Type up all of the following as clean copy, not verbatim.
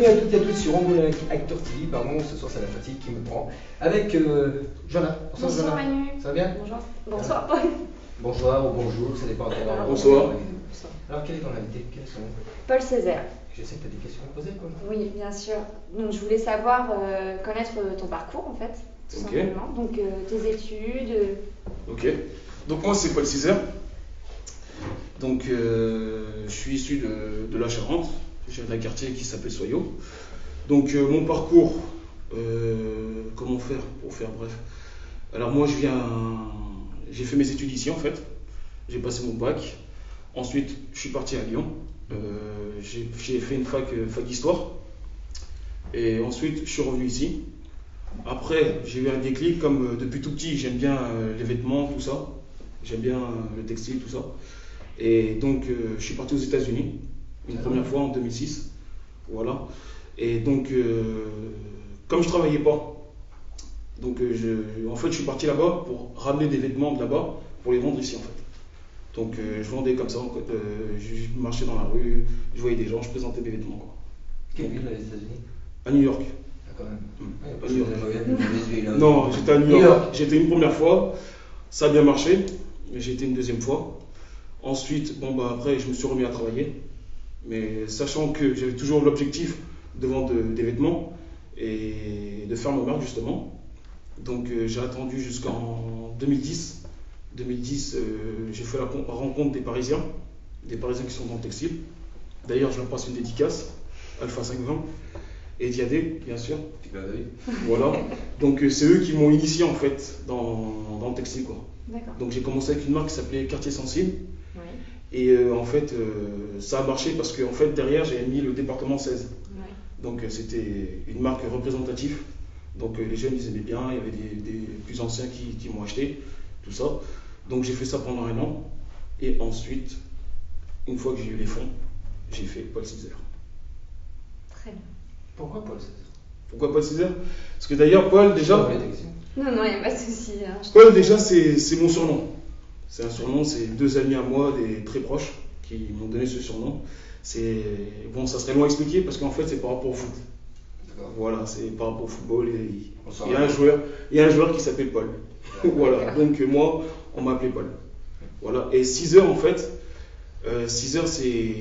Bienvenue à toutes et à tous sur Angoulême Acteur TV, pardon, ce soir c'est la fatigue qui me prend, avec Joanna. Bonsoir Manu. Ça va bien? Bonjour. Bonsoir Paul. Bonsoir ou bonjour, ça dépend à quelle heure. Bonsoir. Alors quel est ton invité? Quel est son nom? Paul Césaire. Je sais que tu as des questions à poser, Paul. Oui, bien sûr. Donc je voulais savoir, connaître ton parcours en fait, tout simplement. Donc tes études. Ok. Donc moi c'est Paul Césaire. Donc je suis issu de la Charente. J'ai un quartier qui s'appelle Soyaux. Donc mon parcours, comment faire pour faire bref. Alors moi j'ai fait mes études ici en fait. J'ai passé mon bac. Ensuite je suis parti à Lyon. J'ai fait une fac d'histoire. Et ensuite je suis revenu ici. Après j'ai eu un déclic, comme depuis tout petit j'aime bien les vêtements, tout ça. J'aime bien le textile, tout ça. Et donc je suis parti aux États-Unis une première fois en 2006. Voilà. Et donc comme je travaillais pas, donc en fait je suis parti là-bas pour ramener des vêtements de là-bas pour les vendre ici en fait. Donc je vendais comme ça, en fait, je marchais dans la rue, je voyais des gens, je présentais mes vêtements quoi. Quelle ville les États-Unis? À New York. Ah, quand même. À New York. York. Non, j'étais à New York. J'étais une première fois, ça a bien marché, mais j'ai été une deuxième fois. Ensuite, après je me suis remis à travailler, mais sachant que j'avais toujours l'objectif de vendre des vêtements et de faire ma marque justement. Donc j'ai attendu jusqu'en 2010. 2010, j'ai fait la rencontre des Parisiens qui sont dans le textile. D'ailleurs, je leur passe une dédicace, Alpha 520 et Diadé, bien sûr. Voilà. Donc c'est eux qui m'ont initié en fait dans le textile quoi. Donc j'ai commencé avec une marque qui s'appelait Quartier Sensible. Oui. Et en fait, ça a marché parce que en fait, derrière, j'avais mis le département 16. Oui. Donc c'était une marque représentative. Donc les jeunes, ils aimaient bien. Il y avait des plus anciens qui m'ont acheté, tout ça. Donc j'ai fait ça pendant un an. Et ensuite, une fois que j'ai eu les fonds, j'ai fait Paul Césaire. Très bien. Pourquoi Paul Césaire? Pourquoi Paul Césaire? Parce que d'ailleurs, Paul, déjà... Non, il n'y a pas de souci. Hein, Paul, déjà, c'est mon surnom. C'est un surnom, c'est deux amis à moi, des très proches, qui m'ont donné ce surnom. Bon, ça serait long à expliquer parce qu'en fait, c'est par rapport au foot. Voilà, c'est par rapport au football. Il y a un joueur qui s'appelle Paul. Voilà, donc moi, on m'appelait Paul. Voilà, et 6 heures en fait, 6 heures c'est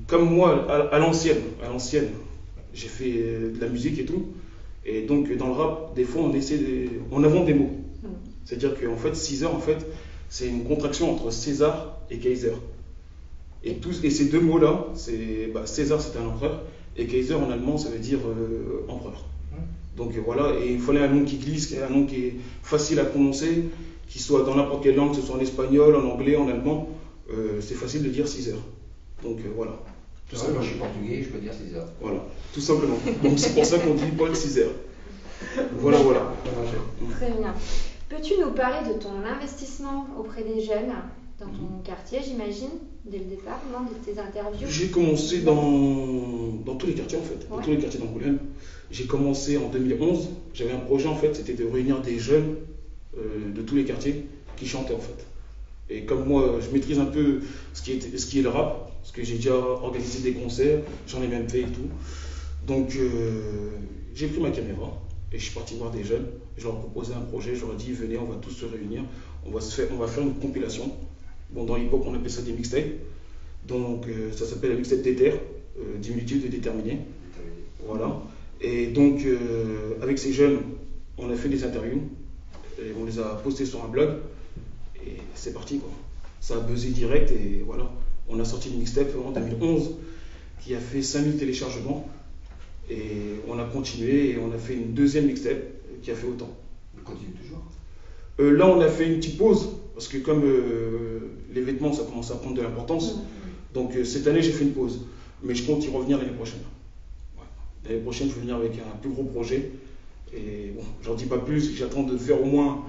comme moi à l'ancienne. J'ai fait de la musique et tout. Et donc dans le rap, des fois on invente des mots. C'est-à-dire qu'en fait, 6 heures en fait, c'est une contraction entre César et Kaiser. Et ces deux mots-là, César c'est un empereur, et Kaiser en allemand ça veut dire empereur. Donc voilà, et il fallait un nom qui glisse, un nom qui est facile à prononcer, qui soit dans n'importe quelle langue, que ce soit en espagnol, en anglais, en allemand, c'est facile de dire 6 heures. Donc voilà. Moi je suis portugais, je peux dire 6 heures. Voilà, tout simplement. Donc c'est pour ça qu'on dit Paul 6 heures. Voilà. Très bien. Peux-tu nous parler de ton investissement auprès des jeunes dans ton quartier, j'imagine, dès le départ, non, de tes interviews? J'ai commencé dans tous les quartiers en fait, dans tous les quartiers d'Angoulême. J'ai commencé en 2011. J'avais un projet en fait, c'était de réunir des jeunes de tous les quartiers qui chantaient en fait. Et comme moi, je maîtrise un peu ce qui est le rap, parce que j'ai déjà organisé des concerts, j'en ai même fait et tout. Donc j'ai pris ma caméra et je suis parti voir des jeunes. Je leur ai proposé un projet, je leur ai dit venez, on va tous se réunir, on va faire une compilation. Bon, dans l'hip-hop, on appelle ça des mixtapes. Donc ça s'appelle la mixtape Déter, diminutif de déterminé. Voilà. Et donc avec ces jeunes, on a fait des interviews et on les a postés sur un blog. Et c'est parti quoi. Ça a buzzé direct et voilà. On a sorti une mixtape en 2011 qui a fait 5000 téléchargements. Et on a continué et on a fait une deuxième mixtape qui a fait autant. On continue toujours? Là on a fait une petite pause parce que comme les vêtements ça commence à prendre de l'importance. Donc cette année j'ai fait une pause. Mais je compte y revenir l'année prochaine. Ouais. L'année prochaine je vais venir avec un plus gros projet. Et bon, j'en dis pas plus, j'attends de faire au moins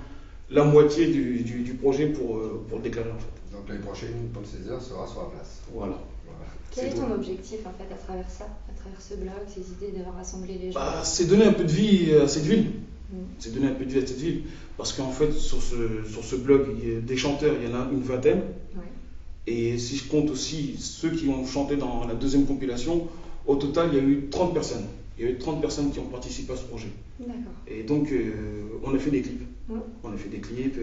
la moitié du projet pour le déclarer en fait. Donc l'année prochaine, Paul Césaire sera sur la place. Voilà. Quel est ton objectif en fait à travers ça, à travers ce blog, ces idées de rassembler les gens? C'est donner un peu de vie à cette ville. C'est donner un peu de vie à cette ville. Parce qu'en fait, sur ce blog, il y a des chanteurs, il y en a une vingtaine. Ouais. Et si je compte aussi ceux qui ont chanté dans la deuxième compilation, Au total, il y a eu 30 personnes. Il y a eu 30 personnes qui ont participé à ce projet. D'accord. Et donc, on a fait des clips. Ouais. On a fait des clips,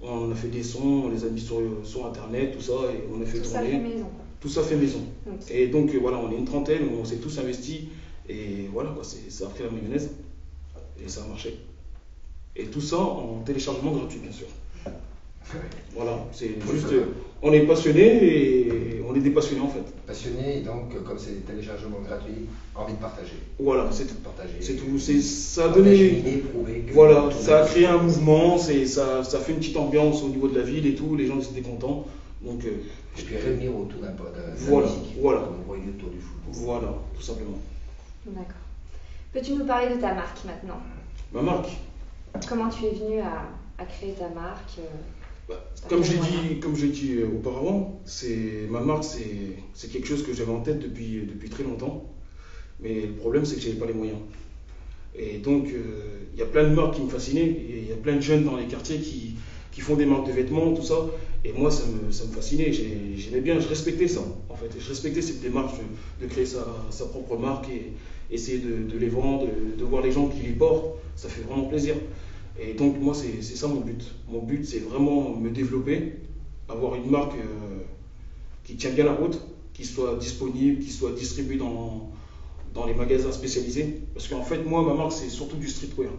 on a fait des sons, on les a mis sur Internet, tout ça, et on a fait Tout ça tourner. fait maison, quoi. Tout ça fait maison. Ok. Et donc, voilà, on est une trentaine, on s'est tous investis, et voilà, quoi, ça a pris la mayonnaise, et ça a marché. Et tout ça en téléchargement gratuit, bien sûr. Voilà, c'est juste, on est passionnés et on est des passionnés en fait. Passionné, et donc, comme c'est des téléchargements gratuits, envie de partager. Voilà, c'est tout. Partager. C'est tout. Ça a Partager une donné. idée, prouver que Voilà, ton ça a idée, créé un mouvement, ça fait une petite ambiance au niveau de la ville et tout, les gens étaient contents. Donc, Et puis réunir autour d'un Voilà, musique, voilà. comme on voit autour du football. voilà, tout simplement. D'accord. Peux-tu nous parler de ta marque maintenant? Ma marque, Comment tu es venu à créer ta marque? comme j'ai dit auparavant, ma marque, c'est quelque chose que j'avais en tête depuis très longtemps. Mais le problème, c'est que je n'avais pas les moyens. Et donc, il y a plein de marques qui me fascinaient. Et il y a plein de jeunes dans les quartiers qui font des marques de vêtements, tout ça. Et moi, ça me fascinait. J'aimais bien, je respectais ça, en fait. Je respectais cette démarche de créer sa propre marque et essayer de les vendre, de voir les gens qui les portent. Ça fait vraiment plaisir. Et donc, moi, c'est ça mon but. Mon but, c'est vraiment me développer, avoir une marque qui tient bien la route, qui soit disponible, qui soit distribuée dans les magasins spécialisés. Parce qu'en fait, moi, ma marque, c'est surtout du streetwear.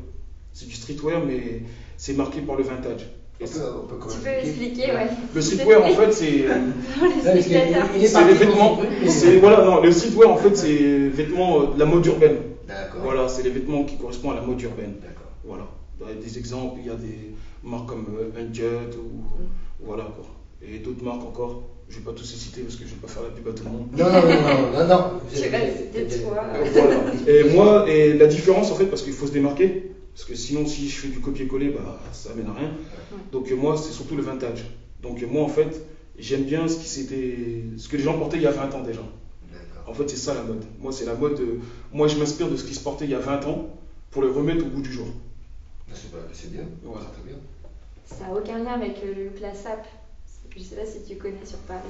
C'est du streetwear, mais c'est marqué par le vintage. Et On peut quand Tu même peux expliquer, ouais. le streetwear, en fait, c'est Les spectateurs. il est les parti vêtements. dans son truc, Voilà, non, le streetwear, en fait, c'est les vêtements de la mode urbaine. D'accord. Voilà, c'est les vêtements qui correspondent à la mode urbaine. D'accord. Voilà. Des exemples, il y a des marques comme Uncut ou voilà quoi. Et d'autres marques encore. Je vais pas tous les citer parce que je vais pas faire la pub à tout le monde. Non. Tu vas citer toi. Voilà. Et moi, et la différence en fait, parce qu'il faut se démarquer, parce que sinon si je fais du copier-coller, bah ça mène à rien. Donc moi, c'est surtout le vintage. Donc moi en fait, j'aime bien ce que les gens portaient il y a 20 ans déjà. D'accord. En fait, c'est ça la mode. Moi, c'est la mode. Moi, je m'inspire de ce qui se portait il y a 20 ans pour le remettre au goût du jour. C'est bien. Voilà. C'est très bien. Ça n'a aucun lien avec le look La Sape. Je ne sais pas si tu connais sur Paris,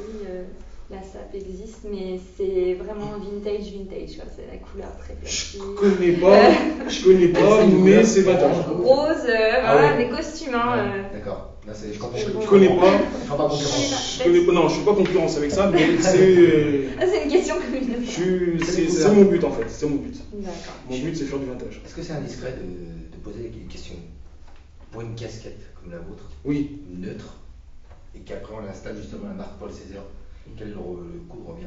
La Sape existe, mais c'est vraiment vintage. Quoi. C'est la couleur très classique. Je connais pas, mais c'est vintage. Rose, Ah voilà, ouais. des costumes. Hein, D'accord. Là, je comprends. Je connais pas. Je prends pas concurrence. Je connais pas. Non, je suis pas concurrence avec ça, mais c'est. Ah, c'est une question communautaire. C'est mon but en fait. C'est mon but. D'accord. Mon but, c'est faire du vintage. Est-ce que c'est indiscret de poser une question pour une casquette comme la vôtre, Oui. neutre, et qu'après on installe justement la marque Paul Césaire, quel est le coût de revient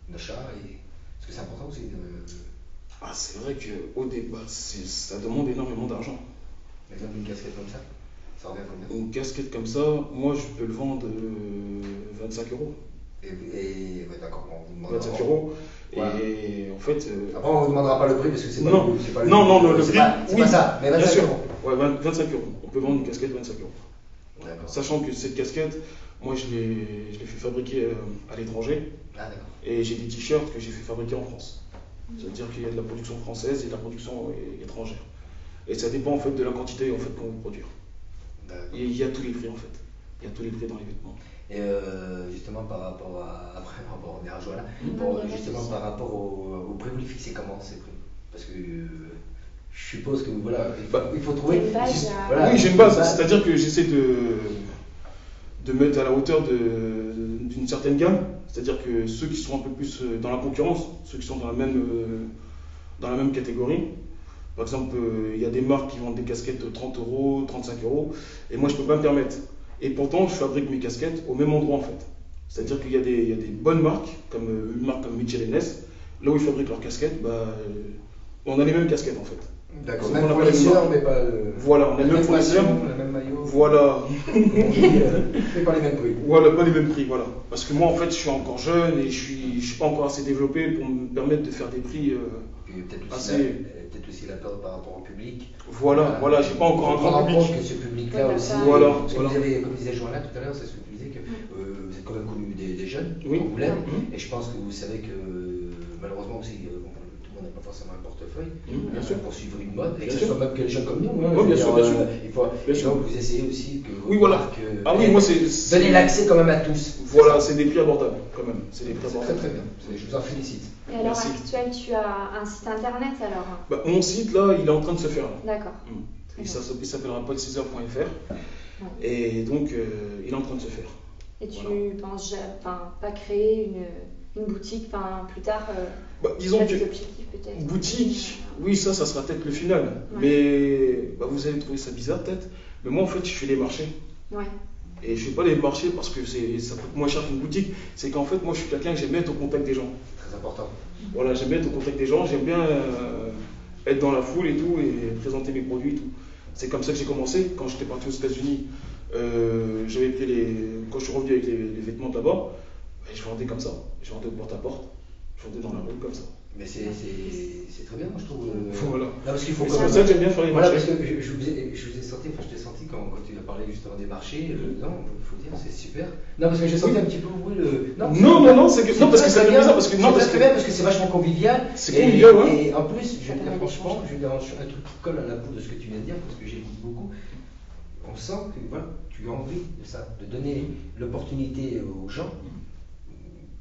d'achat et est-ce que c'est important aussi de... Ah, c'est vrai qu'au départ, ça demande énormément d'argent. Par exemple une casquette comme ça revient à combien? Une casquette comme ça, moi, je peux le vendre 25 €. Et ouais, d'accord, on vous demandera. 25 €. Ouais. Et en fait. Après, on ne vous demandera pas le prix parce que c'est pas Non, c'est pas non, le c'est prix. pas, c'est Oui, pas ça, mais 25 bien sûr. €. Ouais, 25 €. On peut vendre une casquette 25 €. D'accord. Sachant que cette casquette, moi, je l'ai fait fabriquer à l'étranger. Ah, d'accord. Et j'ai des t-shirts que j'ai fait fabriquer en France. C'est-à-dire qu'il y a de la production française et de la production étrangère. Et ça dépend en fait de la quantité en fait qu'on veut produire. D'accord. Et il y a tous les prix en fait. Il y a tous les prix dans les vêtements. Et justement par rapport à. Après, on va revenir à Joanna. Justement vas-y. par rapport au prix, vous les fixez comment ces prix? Parce que je suppose que voilà, il faut trouver. T'as une base, là. Voilà, Oui, j'ai une base. C'est-à-dire que j'essaie de mettre à la hauteur d'une certaine gamme. C'est-à-dire que ceux qui sont un peu plus dans la concurrence, ceux qui sont dans la même catégorie. Par exemple, il y a des marques qui vendent des casquettes de 30 €, 35 €, et moi je ne peux pas me permettre. Et pourtant, je fabrique mes casquettes au même endroit en fait. C'est-à-dire qu'il y a des bonnes marques, comme une marque comme Mitchell & Ness, là où ils fabriquent leurs casquettes, on a les mêmes casquettes en fait. D'accord, On même a pas les fournisseur, mêmes mais pas. Voilà, on a la le même même fournisseur. façon, le même maillot. Voilà. Mais pas les mêmes prix. Voilà, pas les mêmes prix, voilà. Parce que moi en fait, je suis encore jeune et je suis pas encore assez développé pour me permettre de faire des prix Puis peut-être aussi la peur par rapport au public. Voilà, j'ai pas encore un prendre grand en public. compte que ce public-là Oui, aussi. voilà, Parce que voilà. comme disait Joanna tout à l'heure, c'est ce que tu disais, que vous êtes quand même connu des jeunes, Oui. on vous l'aime, Mhm. et je pense que vous savez que malheureusement aussi, tout le monde on n'a pas forcément un portefeuille Bien sûr. pour suivre une mode, et que Bien ce sûr. soit même que les gens comme nous. Hein, Oui, bien je veux sûr, dire, bien sûr. Il faut, Bien et sûr. donc vous essayez aussi que Oui, voilà. Ah oui, moi, c'est donner l'accès quand même à tous. Voilà, c'est des prix abordables, quand même. C'est des prix C'est très abordables. très bien, je vous en félicite. Et à l'heure Merci. actuelle, tu as un site internet alors? Bah, mon site, là, il est en train de se faire. Là. D'accord. Il s'appellera paul6heures.fr. Ouais. Et donc, il est en train de se faire. Et tu Voilà. penses pas créer une boutique plus tard Bah, disons t'as que des objectifs peut-être? boutique, oui, ça sera peut-être le final. Ouais. Mais bah, vous allez trouver ça bizarre peut-être. Mais moi, en fait, je fais les marchés. Ouais. Et je fais pas les marchés parce que ça coûte moins cher qu'une boutique. C'est qu'en fait, moi, je suis quelqu'un que j'aime bien être au contact des gens. Très important. Voilà, j'aime bien être au contact des gens, j'aime bien être dans la foule et tout, et présenter mes produits et tout. C'est comme ça que j'ai commencé. Quand j'étais parti aux États-Unis, j'avais pris quand je suis revenu avec les vêtements de là-bas, je vendais comme ça. Je vendais au porte-à-porte, je vendais dans la rue comme ça. Mais c'est très bien, moi je trouve. Voilà. Non, parce qu'il faut C'est quand pour même- ça que j'aime bien faire les Voilà, marchés. parce que je vous ai senti, enfin je t'ai senti quand tu as parlé justement des marchés, non, il faut dire, c'est super. Non, parce que j'ai senti un petit peu, oui, le. Non, c'est que- non, parce que ça très fait bien, bizarre, parce que- non, c'est parce très que- bien, parce que c'est vachement convivial. C'est et- convivial, ouais. Et en plus, je veux dire, franchement, je veux dire, un truc qui colle à la peau de ce que tu viens de dire, parce que j'écoute beaucoup. On sent que voilà, tu as envie de ça, de donner l'opportunité aux gens,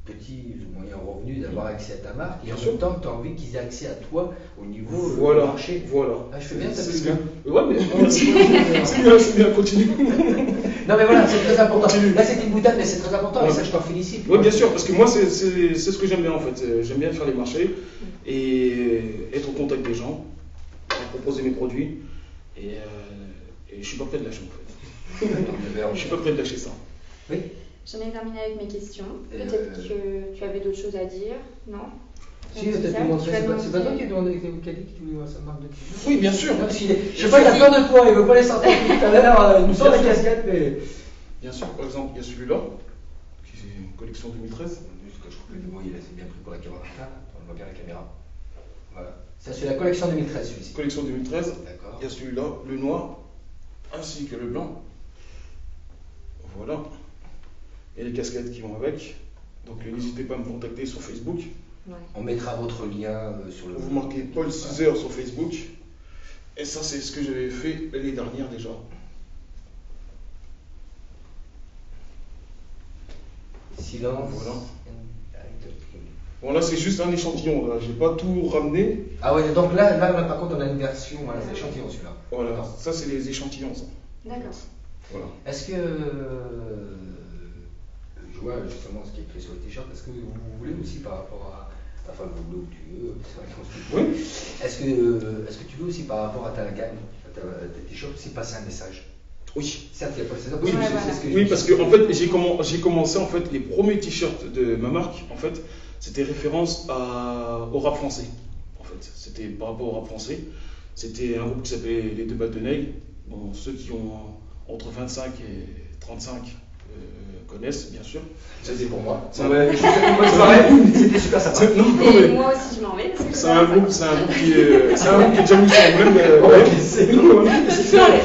petits ou moyens revenus, d'avoir accès à ta marque, et Bien en sûr. même temps, tu as envie qu'ils aient accès à toi au niveau Voilà, marché. voilà. Ah, je fais bien ta C'est pub. bien. Ouais, mais c'est bien, continue. Non mais voilà, c'est très important. Continue. Là c'était une boutade, mais c'est très important, et Ouais. ça je t'en félicite. Oui, bien sûr, parce que moi, c'est ce que j'aime bien en fait. J'aime bien faire les marchés et être au contact des gens, proposer mes produits. Et je suis pas prêt de lâcher en fait. Je suis pas prêt de lâcher ça. Oui. J'en ai terminé avec mes questions. Et Peut-être que tu avais d'autres choses à dire, non? Si, t'as pu montrer, c'est pas toi qui a dit que tu voulais voir sa marque de t-shirt. Oui, bien sûr. Non, parce qu'il est- je sais pas, il a peur de toi, il veut pas les sortir tout à l'heure, il nous sort la casquette, mais. Bien sûr, par exemple, il y a celui-là, qui est une collection 2013. Je trouve que le mot il est bien pris pour la caméra. On voit bien la caméra. Voilà. Ça c'est la collection 2013 celui-ci. Collection 2013. D'accord. Il y a celui-là, le noir, ainsi que le blanc. Voilà. Et les casquettes qui vont avec. Donc n'hésitez pas à me contacter sur Facebook. Ouais. On mettra votre lien sur le. Vous marquez Paul 6heures sur Facebook. Et ça, c'est ce que j'avais fait l'année dernière déjà. Silence. Voilà. Bon, là, c'est juste un échantillon. Là, j'ai pas tout ramené. Ah ouais, donc là, par contre, on a une version, voilà, c'est l'échantillon celui-là. Voilà. D'accord. Ça, c'est les échantillons. Ça. D'accord. Voilà. Est-ce que, je vois justement ce qui est écrit sur le t-shirt, est-ce que vous voulez aussi par rapport à, enfin vous voulez où tu veux, c'est vrai qu'on se dit. Oui. Est-ce que tu veux aussi par rapport à ta gamme, à tes t-shirts, aussi passer un message? Oui. Certes, il n'y a pas le Oui, Ouais, voilà. Oui, parce que en fait, j'ai commencé en fait les premiers t-shirts de ma marque. En fait, c'était référence au rap français. En fait, c'était par rapport au rap français. C'était un groupe qui s'appelait les Deux Balles de Nègre. Bon, ceux qui ont entre 25 et 35 connaissent, bien sûr. C'était pour moi. C'est un- Bonne soirée, c'était super sympa. Non, Et mais moi aussi, je m'en vais. parce que c'est un groupe qui est déjà mis sur Emblème.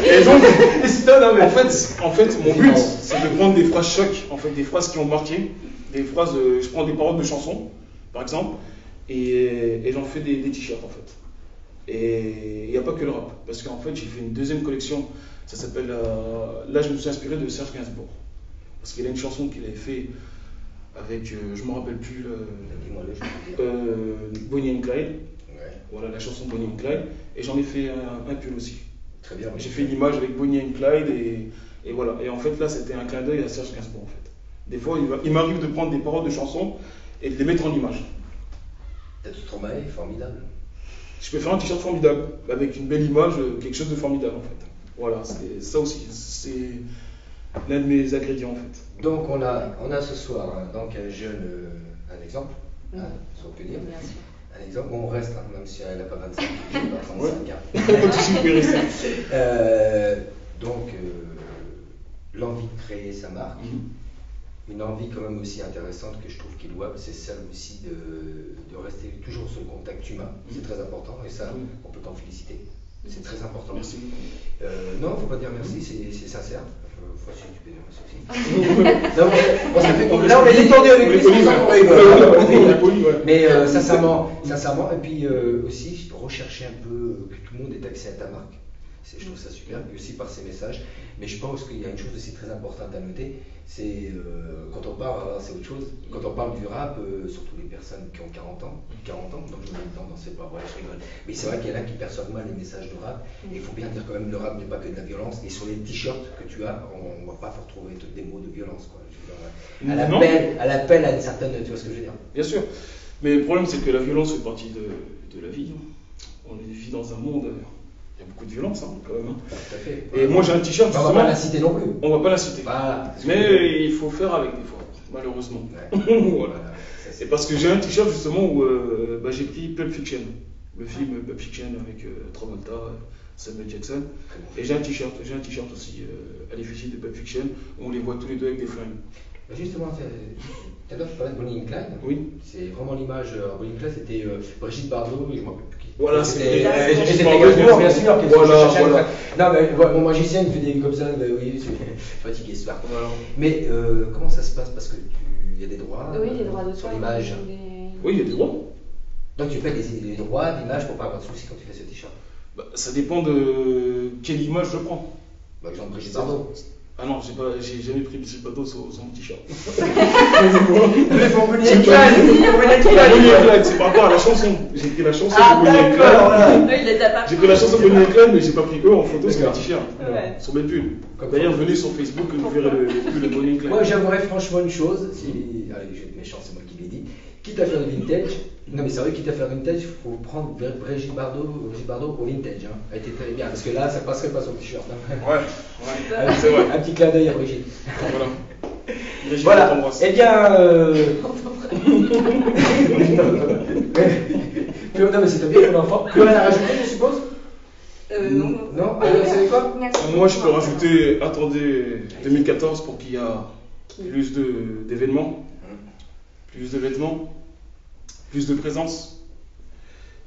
Et donc, en fait, mon but, c'est de prendre des phrases choc, en fait, des phrases qui ont marqué, des phrases, je prends des paroles de chansons, par exemple, et j'en fais des t-shirts, en fait. Et il n'y a pas que le rap, parce qu'en fait, j'ai fait une deuxième collection, ça s'appelle, là, je me suis inspiré de Serge Gainsbourg, parce qu'il a une chanson qu'il avait fait avec, je ne me rappelle plus, Dis-moi-le, je peux dire. Bonnie and Clyde, Ouais, voilà la chanson Bonnie and Clyde, et j'en ai fait un pull aussi. très bien. J'ai fait une image avec Bonnie and Clyde et voilà. Et en fait là c'était un clin d'œil à Serge Gainsbourg en fait. Des fois il m'arrive de prendre des paroles de chansons et de les mettre en image. T'as tout travaillé, formidable. Je peux faire un t-shirt formidable avec une belle image, quelque chose de formidable en fait. Voilà, c'est ça aussi, c'est l'un de mes ingrédients en fait. Donc on a ce soir donc un jeune, un exemple, Oui. si on peut dire. Bien sûr. Un exemple, on reste, même si elle n'a pas 25, elle n'a pas 35 Ouais. ans. Pas de souci, vous pouvez rester. Donc l'envie de créer sa marque, une envie quand même aussi intéressante que je trouve qui est louable, c'est celle aussi de rester toujours sur le contact humain. C'est très important et ça, on peut t'en féliciter. C'est très important. Merci. Non, faut pas dire merci, c'est sincère. si tu peux dire ça aussi. Non, bon, ça fait- là, on est détendu avec les poli, enfants, ouais. on rigole. Poli, ouais. Mais sincèrement, et puis aussi rechercher un peu que tout le monde ait accès à ta marque. Je trouve ça super, et aussi par ces messages. Mais je pense qu'il y a une chose aussi très importante à noter, c'est quand on parle, alors c'est autre chose, quand on parle du rap, surtout les personnes qui ont 40 ans, plus de 40 ans, donc je mets dedans, c'est pas vrai, je rigole. Mais c'est vrai qu'il y en a qui perçoent mal les messages de rap, et il faut bien dire quand même, le rap n'est pas que de la violence, et sur les t-shirts que tu as, on ne va pas retrouver des mots de violence, quoi. Je veux dire, Non. à l'appel à une certaine, tu vois ce que je veux dire. Bien sûr. Mais le problème, c'est que la violence fait partie de la vie. On vit dans un monde, il y a beaucoup de violence, quand même. Tout à fait. Et moi, j'ai un t-shirt, On va justement. pas la citer non plus. On va pas la citer. Voilà. Mais il faut faire avec des fois, malheureusement. Ouais. Voilà. Voilà, ça, c'est- Et parce que j'ai un t-shirt justement où j'ai pris Pulp Fiction, le film Pulp Fiction avec Travolta, Samuel Jackson. Et j'ai un t-shirt aussi à l'effigie de Pulp Fiction où on les voit tous les deux avec des flingues. Bah, justement, tout à l'heure, tu parlais de Bonnie and Clyde. Oui. C'est vraiment l'image. Bonnie and Clyde, c'était Brigitte Bardot, et je ne m'en rappelle plus qui. Voilà, c'était c'était Gainsbourg, bien sûr. Voilà. Non, mais mon magicien, il fait des comme ça, oui, c'est fatigué ce soir. Voilà. Mais comment ça se passe? Parce que il y a des droits Oui, les droits d'auteur. sur l'image. Oui, il y a des droits. Donc tu fais des droits d'image pour pas avoir de soucis quand tu fais ce t-shirt. Bah, ça dépend de quelle image je prends. Par exemple, Brigitte Bardot. Ah non, j'ai jamais pris Brigitte Bardot sur mon t-shirt. Mais pour Bonnie and Clyde, c'est par rapport à la chanson. J'ai pris la chanson de Bonnie and Clyde. voilà. Il les a pas J'ai pris la chanson de Bonnie and Clyde, mais j'ai pas pris eux en photo sur mon D'accord. t-shirt. Ouais. Sur mes pulls. D'ailleurs, venez sur Facebook, vous verrez le pull de Bonnie and Clyde. Moi, j'avouerais franchement une chose, allez, je vais être méchant, c'est moi qui l'ai dit. Quitte à faire du vintage, non mais c'est vrai, quitte à faire du vintage, il faut prendre Brigitte Bardot au vintage. Hein. Elle était très bien, parce que là, ça passerait pas sur le t-shirt. Hein. Ouais, c'est vrai. Un petit clin d'œil à Brigitte. Voilà. Brigitte, on Voilà, t'embrasse. eh bien. Non, mais c'était bien mon enfant. Plus rien à rajouter, je suppose? Non. Non, vous savez quoi? Merci. Moi, je peux rajouter, attendez 2014 pour qu'il y a plus d'événements, plus de vêtements, plus de présence.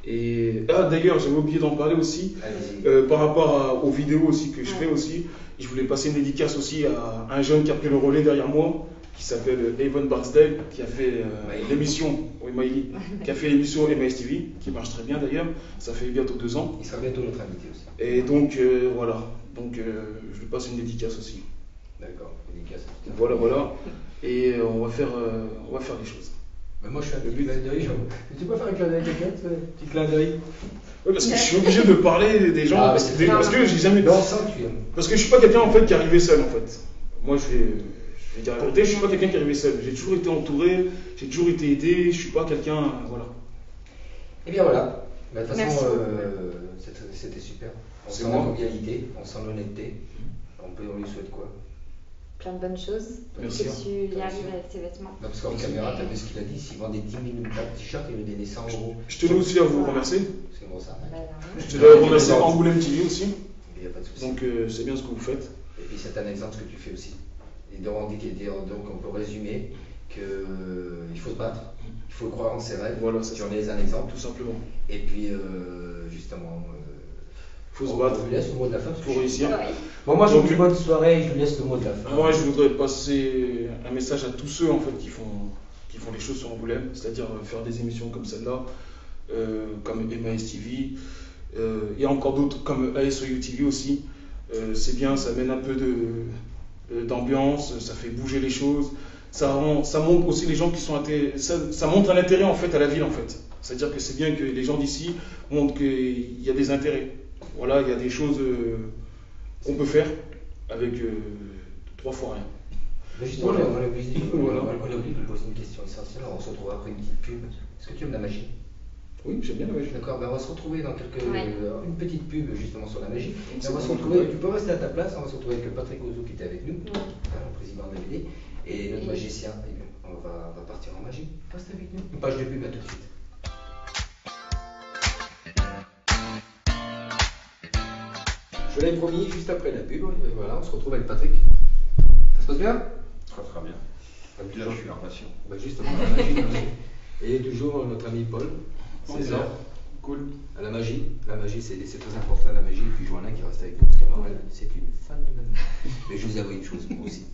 Et d'ailleurs, j'avais oublié d'en parler aussi, Allez-y. par rapport aux vidéos aussi que je fais aussi. Je voulais passer une dédicace aussi à un jeune qui a pris le relais derrière moi, qui s'appelle Evan Barksdale, qui a fait l'émission, oui, Miley, qui a fait l'émission MSTV, qui marche très bien d'ailleurs. Ça fait bientôt 2 ans. Il sera bientôt notre invité aussi. Et donc voilà, donc je lui passe une dédicace aussi. D'accord, dédicace. Voilà. Et on va faire les choses. Mais moi je fais un petit clin d'œil. Tu peux faire un clin d'œil à quelqu'un? Un petit clin d'œil. Oui, parce que je suis obligé de parler des gens, Ah, parce mais que j'ai jamais. Dans ça, tu aimes. Parce que je suis pas quelqu'un en fait qui est arrivé seul en fait. Moi je vais dire la vérité, je suis pas quelqu'un qui est arrivé seul. J'ai toujours été entouré, j'ai toujours été aidé, je suis pas quelqu'un. Voilà. Et bien voilà. Bah, de toute Merci. façon, c'était super. On C'est sent la moi. convivialité, on sent l'honnêteté. On lui souhaite quoi? Plein de bonnes choses. Merci. Que tu y arrives avec tes vêtements. Non, parce qu'en caméra, tu as vu ce qu'il a dit, s'il vendait 10 000 t-shirts, il lui donnait 100 euros. Je tenais aussi à vous remercier. C'est bon ça. Bah, non. Je tenais à remercier Angoulême TV aussi. Il n'y a pas de souci. Donc c'est bien ce que vous faites. Et puis c'est un exemple ce que tu fais aussi. Et donc on peut résumer qu'il faut se battre, il faut croire en ses rêves. Voilà, c'est tu ça. en es un exemple. Tout simplement. Et puis justement, Faut se battre. Je lui laisse le mot de la fin. Pour réussir. Ouais. Bon, moi je vous Donc, dis bonne soirée, je lui laisse le mot de la fin. Moi, je voudrais passer un message à tous ceux en fait qui font les choses sur Angoulême, c'est-à-dire faire des émissions comme celle-là, comme MAS TV, et encore d'autres comme ASOU TV aussi. C'est bien, ça amène un peu d'ambiance, ça fait bouger les choses, ça montre aussi les gens qui sont ça montre un intérêt en fait à la ville en fait. C'est-à-dire que c'est bien que les gens d'ici montrent qu'il y a des intérêts. Voilà, il y a des choses qu'on peut faire avec 3 fois rien. Mais justement, Voilà. on est obligé Voilà. de poser une question essentielle. On se retrouve après une petite pub. Est-ce que tu aimes la magie? Oui, j'aime bien la magie. D'accord, ben on va se retrouver dans Ouais. une petite pub justement sur la magie. Et C'est on va se bon, retrouver, ouais. tu peux rester à ta place, on va se retrouver avec Patrick Ozo qui était avec nous, Ouais. le président de la BD, et notre Et- magicien. Et on va partir en magie. Reste avec nous. Une page de pub, à tout de suite. Je l'avais promis juste après la pub, et voilà, on se retrouve avec Patrick. Ça se passe bien? Très bien. Puis là, je suis impatient. Bah justement, la magie. Et toujours notre ami Paul, On est César. là. Cool. La magie, c'est très important la magie. Et puis Joanna qui reste avec nous, parce qu'alors elle, c'est une fan de la magie. Mais je vous avoue une chose, moi aussi.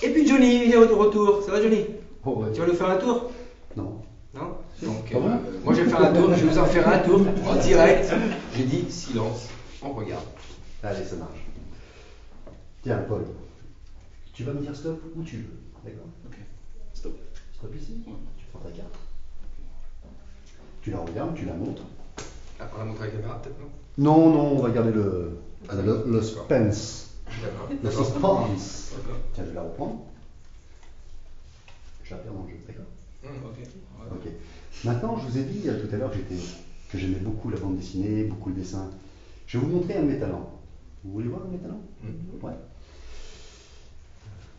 Et puis Johnny, il est de retour. Ça va Johnny? Oh, ouais. Tu vas nous faire un tour? Non. Non? Donc, Pas vrai. moi je vais faire un tour, je vais vous en faire un tour en direct. J'ai dit silence, on regarde. Allez, ça marche. Tiens, Paul, tu vas me dire stop où tu veux, d'accord? Ok. Stop. Stop ici. Ouais. Tu prends ta carte. Tu la regardes, tu la montres. Ah, on la montre à la caméra peut-être, non? Non, non, on va garder le D'accord. suspense. D'accord. Le suspense. D'accord. Tiens, je vais la reprendre. Je la perds dans le jeu, d'accord? Ok. Ouais. Ok. Maintenant, je vous ai dit tout à l'heure que j'aimais beaucoup la bande dessinée, beaucoup le dessin. Je vais vous montrer un de mes talents. Vous voulez voir un de mes talents? Ouais.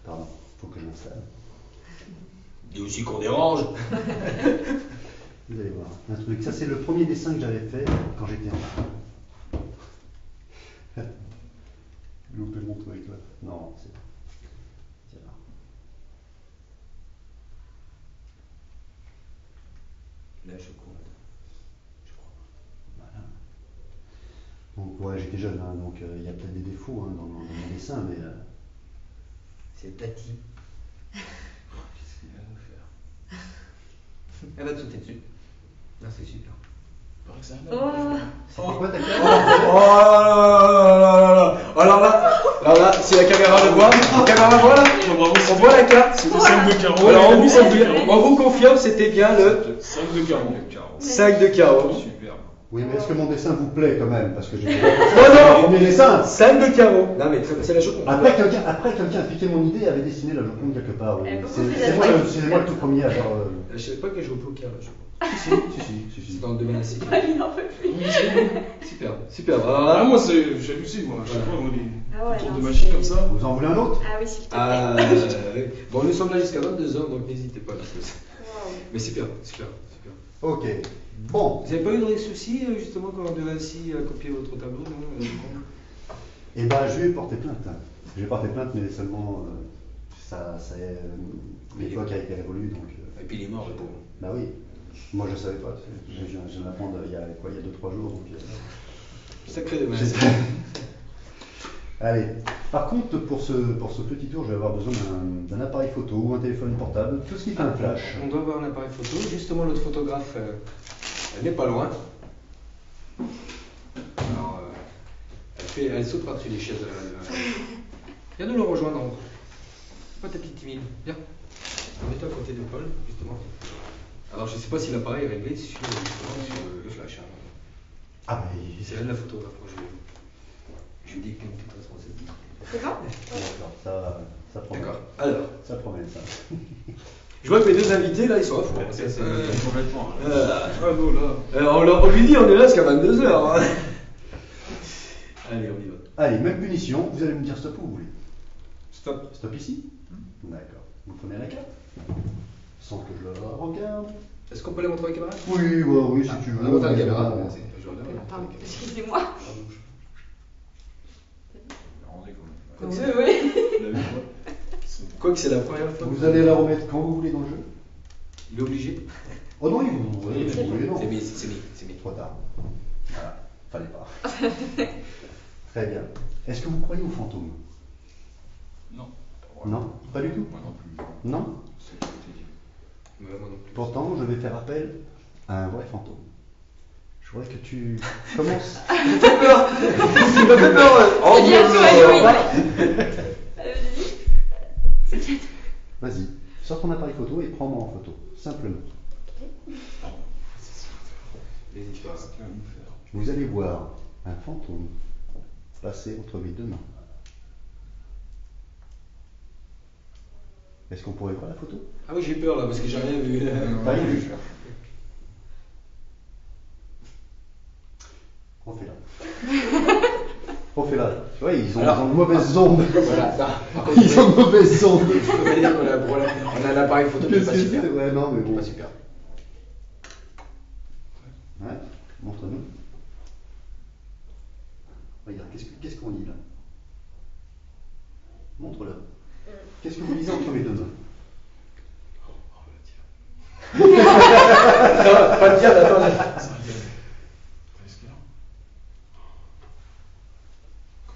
Pardon, faut que je m'installe. Dis aussi qu'on dérange. Vous allez voir un truc. Ça, c'est le premier dessin que j'avais fait quand j'étais enfant. J'ai loupé mon truc là. Non, c'est. Tiens là. La chocolat. Je crois. Voilà. Donc, ouais, j'étais jeune, hein, donc il y a peut-être des défauts hein, dans mon dessin, mais. C'est Tati. Qu'est-ce qu'il va nous faire? Elle va te sauter dessus. Là, c'est super. Il paraît que c'est un Oh. homme. C'est quoi ta carte? Oh là là, si la caméra le voit, là, Bravo, on voit la carte. C'était 5 de carreau. Alors, il a mis 5 de carreau. on vous confirme, c'était bien le 5 de carreau. 5 de carreau. Superbe. Oui, mais est-ce que mon dessin vous plaît quand même? Parce que j'ai non. premier dessin. 5 de carreau. Non, mais c'est la Joconde. Après, quelqu'un a piqué mon idée et avait dessiné la Joconde quelque part. Oui. Elle peut C'est considérer. c'est moi le tout premier à avoir. Je savais pas que je joue au poker là. Si. C'est dans le domaine assez. Il n'en peut plus. Super, super. Alors Ah, là, moi, j'hallucine, moi. À chaque fois, on dit Ah ouais, des tours non, de magie c'est- comme ça. Vous en voulez un autre? Ah oui, s'il te plaît. bon, nous sommes là jusqu'à 22h, donc n'hésitez pas. Wow. Mais super, super. Ok. Bon. Vous n'avez pas eu de soucis justement quand on devait ainsi copier votre tableau, non Eh ben, je vais porter plainte. Je vais porter plainte, mais seulement l'époque a été révolue, donc. Et puis il est mort, le pauvre. Bah oui. Moi, je savais pas. Je viens d'apprendre il y a 2-3 jours, donc. Sacré dommage. Allez. Par contre, pour ce petit tour, je vais avoir besoin d'un appareil photo ou un téléphone portable, tout ce qui fait un flash. On doit avoir un appareil photo. Justement, notre photographe n'est pas loin. Alors, elle saute par-dessus les chaises. Viens nous le rejoindre. Pas ta petite timide. Viens. Mets-toi à côté de Paul, justement. Alors, je ne sais pas si l'appareil est réglé sur le flash. Hein. Ah, mais. C'est elle la photographe. Moi, je lui dis qu'une petite responsabilité. C'est bon? D'accord, ça promet. D'accord. Alors, Ça promet, ça. je vois que mes deux invités là, ils sont à fond. Complètement. Bravo, là. On lui dit, on est là jusqu'à 22h. Hein. Allez, on y va. Allez, même punition, vous allez me dire stop où vous voulez. Stop. Stop ici? D'accord. Vous prenez la carte? Sans que je la regarde. Est-ce qu'on peut les montrer à la caméra? Oui, oui, si tu veux. On la montre à la caméra. évidemment. Merci. Je regarde, on la montre à la Pardon, caméra. excusez-moi. Rendez compte. Quoi que Oui, c'est- oui. Il a vu quoi? Quoi que c'est la première fois. Vous allez la remettre quand vous voulez dans le jeu. Il est obligé. Oh non, vous voulez, C'est vous voulez, non. C'est mis. Trop tard. Voilà, fallait pas. Très bien. Est-ce que vous croyez aux fantômes? Non. Non, pas du tout. Moi non plus. Non. C'est ce que t'es dit. Moi non plus. Pourtant, je vais faire appel à un vrai fantôme. Je voudrais que tu commences. Il m'a fait peur. Oh, C'est bien Dieu, toi, Dieu. Allez-y. Vas-y, sors ton appareil photo et prends-moi en photo, simplement. N'hésite pas. Qu'est-ce qu'il va nous faire? Vous allez voir un fantôme passer entre mes deux mains. Est-ce qu'on pourrait voir la photo? Ah oui, j'ai peur là parce que j'ai rien vu. T'as rien vu? Refais-la. Refais-la. Tu vois, ils ont de mauvaises ondes. Voilà, ça. Par contre, Ils ont de mauvaises ondes. je peux pas dire qu'on a un problème. On a un appareil photo qui est Qu'est-ce pas que super. c'est? Ouais, non, mais bon. Pas super. Ouais, montre-nous. Regarde, qu'est-ce qu'on lit là? Montre-le. Qu'est-ce que vous lisez entre mes deux mains? Non, pas le dire, attends.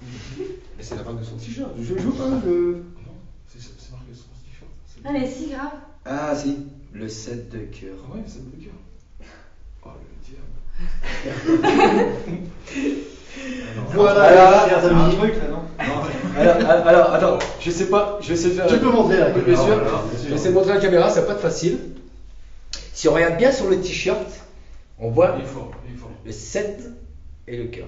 Mais c'est la marque de son t-shirt. Je joue pas le. Non, c'est marqué sur ce t-shirt. C'est- Ah, mais si, grave. Ah si, le 7 de cœur. Ah ouais, c'est le cœur. Oh le diable. Voilà, chers C'est un amis. truc là, non? Alors, attends, je sais pas, je vais essayer de faire. Tu peux montrer la Oui, caméra. bien sûr. voilà, Je vais essayer de montrer la caméra, ça va pas être facile. Si on regarde bien sur le t-shirt, on voit Il est fort, il est fort. le 7 et le cœur.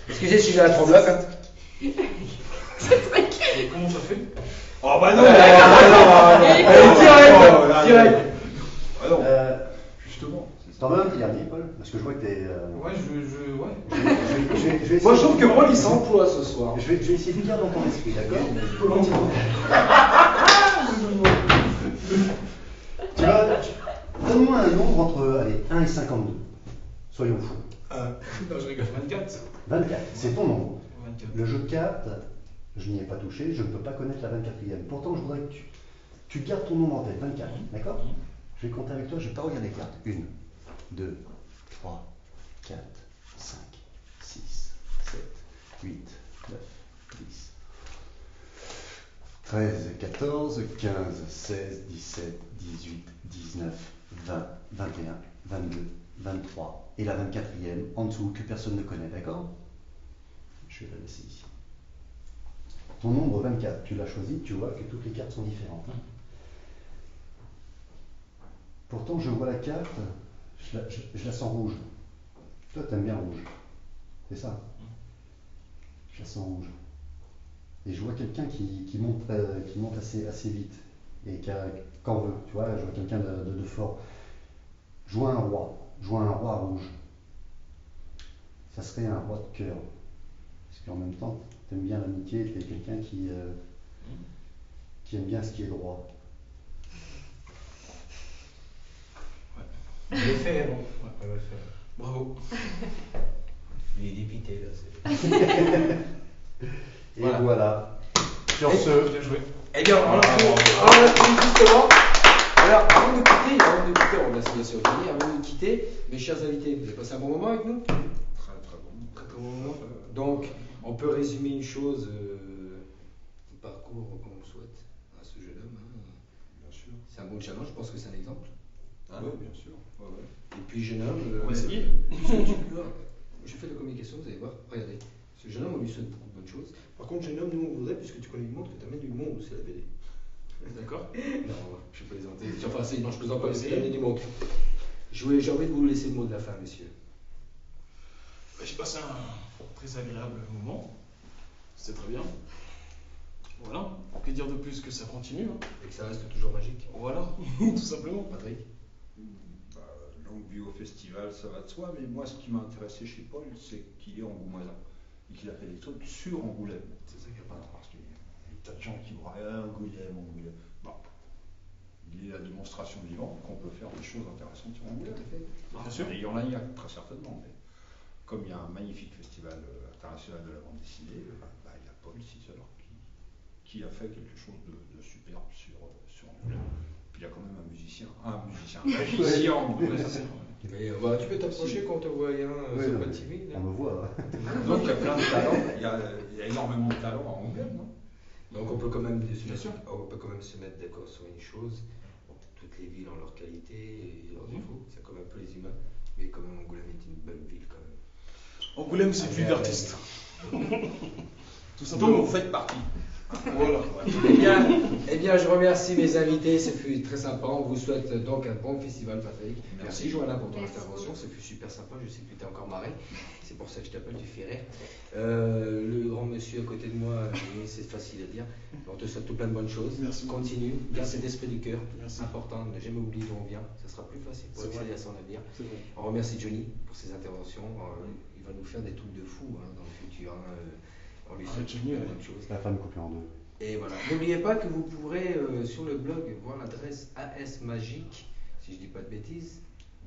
Excusez, je suis dans la tremblote. Hein. Et comment ça fait? Oh bah non! Direct. Ah non, Euh, justement. c'est ça. T'en veux un petit dernier, Paul? Parce que je vois que t'es. Ouais, ouais. Je vais Moi, je essayer- trouve que Paul, il s'emploie ce soir. Je vais essayer de lire dans ton esprit, d'accord? Tu vas. Donne-moi un nombre entre allez, 1 et 52. Soyons fous. Non, je rigole. 24. 24, c'est ton nombre. 24. Le jeu de cartes, je n'y ai pas touché, je ne peux pas connaître la 24e. Pourtant, je voudrais que tu gardes ton nombre en tête, 24, d'accord? Je vais compter avec toi, je ne vais pas regarder les cartes. 1, 2, 3, 4, 5, 6, 7, 8, 9, 10, 13, 14, 15, 16, 17, 18, 19, 20, 21, 22, 23 et la 24e en dessous que personne ne connaît, d'accord? Je vais la laisser ici. Ton nombre 24, tu l'as choisi, tu vois que toutes les cartes sont différentes. Pourtant, je vois la carte, je la sens rouge. Toi, tu aimes bien rouge. C'est ça? Je la sens rouge. Et je vois quelqu'un qui monte assez vite et qu'en veut. Tu vois, je vois quelqu'un de fort. Je vois un roi rouge. Ça serait un roi de cœur. Parce qu'en même temps, tu aimes bien l'amitié, tu es quelqu'un qui aime bien ce qui est droit. Je l'ai fait, bon. Ouais. On va le faire. Bravo. Il est dépité là. Et Voilà. voilà. Sur Et- ce, Bien joué. Eh bien, justement, alors, avant de quitter, on remercie bien sûr Johnny, avant de quitter, mes chers invités, vous avez passé un bon moment avec nous? Très très bon. Très très bon moment. Donc, on peut résumer une chose, le parcours qu'on vous souhaite à ce jeune homme. Hein. Bien sûr. C'est un bon challenge, je pense que c'est un exemple. Hein. Oui, bien sûr. Ouais, ouais. Et puis, jeune homme. On va essayer. Je fais de la communication, vous allez voir. Regardez. Ce jeune homme, on lui souhaite beaucoup de bonnes choses. Par contre, jeune homme, nous, on voudrait, puisque tu connais du monde, que tu amènes du monde aussi à la BD. D'accord. Non, je plaisante. Enfin, non, je plaisante pas, Ouais, c'est c'est- amener du monde. J'ai envie de vous laisser le mot de la fin, messieurs. J'ai passé un très agréable moment. C'était très bien. Voilà. Que dire de plus que ça continue, hein. Et que ça reste toujours magique. Voilà, tout simplement. Patrick? Bah, longue vie au festival, ça va de soi, mais moi ce qui m'a intéressé chez Paul, c'est qu'il est angoumoisin et qu'il a fait des trucs sur Angoulême. C'est ça qui est pas parce qu'il y a des tas de gens qui vont Angoulême, Angoulême. Bon. Il est la démonstration vivante qu'on peut faire des choses intéressantes sur Angoulême. Bien sûr. Et il y en a, très certainement, mais comme il y a un magnifique festival international de la bande dessinée, bah, il y a Paul Cizel qui a fait quelque chose de superbe sur Angoulême. Puis il y a quand même un magicien angolais. Mais tu peux t'approcher quand on te voit rien, Ouais, c'est non, pas mais timide. on me voit. Donc il y a plein de talents, il y a énormément de talents à Angoulême. Non Donc on peut quand même Bien sûr. on peut quand même se mettre d'accord sur une chose. Bon, toutes les villes ont leurs qualités et leurs défauts, c'est comme un peu les humains, mais quand même Angoulême est une belle ville quand même. Angoulême, c'est plus d'artistes. Tout simplement. Donc vous faites partie. Voilà. Eh bien, je remercie mes invités, ce fut très sympa. On vous souhaite donc un bon festival, Patrick. Merci, Johanna, pour ton Merci. intervention, ce fut super sympa. Je sais que tu t'es encore marré, c'est pour ça que je t'appelle, tu fais rire. Le grand monsieur à côté de moi, c'est facile à dire. On te souhaite tout plein de bonnes choses. Merci. Continue, garde cet esprit du cœur. Merci. C'est important, ne jamais oublier d'où on vient. Ça sera plus facile pour C'est accéder vrai. à son avenir. C'est vrai. On remercie Johnny pour ses interventions. Il va nous faire des trucs de fou dans le futur. On lui souhaite Johnny, plein de ouais. bonnes choses. La femme coupée en deux. Et voilà. N'oubliez pas que vous pourrez sur le blog voir l'adresse AS Magique, si je dis pas de bêtises,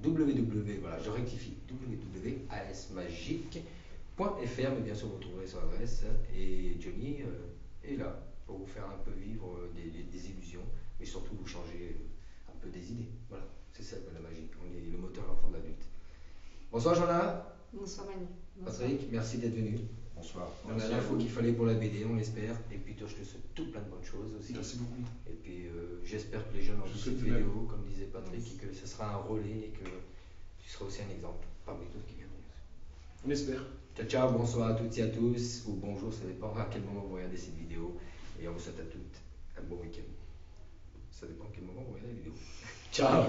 www, voilà, je rectifie, www.asmagique.fr, mais bien sûr vous trouverez son adresse. Et Johnny est là pour vous faire un peu vivre des illusions, mais surtout vous changer un peu des idées. Voilà, c'est ça la magie. On est le moteur, l'enfant de l'adulte. Bonsoir Jean-Là. Bonsoir Manu. Bonsoir. Patrick, merci d'être venu. Bonsoir. On a l'info qu'il fallait pour la BD, on l'espère. Et puis toi, je te souhaite tout plein de bonnes choses aussi. Merci beaucoup. Et puis j'espère que les jeunes ont Je vu souhaite cette de même. vidéo, comme disait Patrick, et que ce sera un relais et que tu seras aussi un exemple parmi d'autres qui viendront. On espère. Ciao, ciao, bonsoir à toutes et à tous, ou bonjour, ça dépend à quel moment vous regardez cette vidéo. Et on vous souhaite à toutes un bon week-end. Ça dépend à quel moment vous regardez la vidéo. Ciao.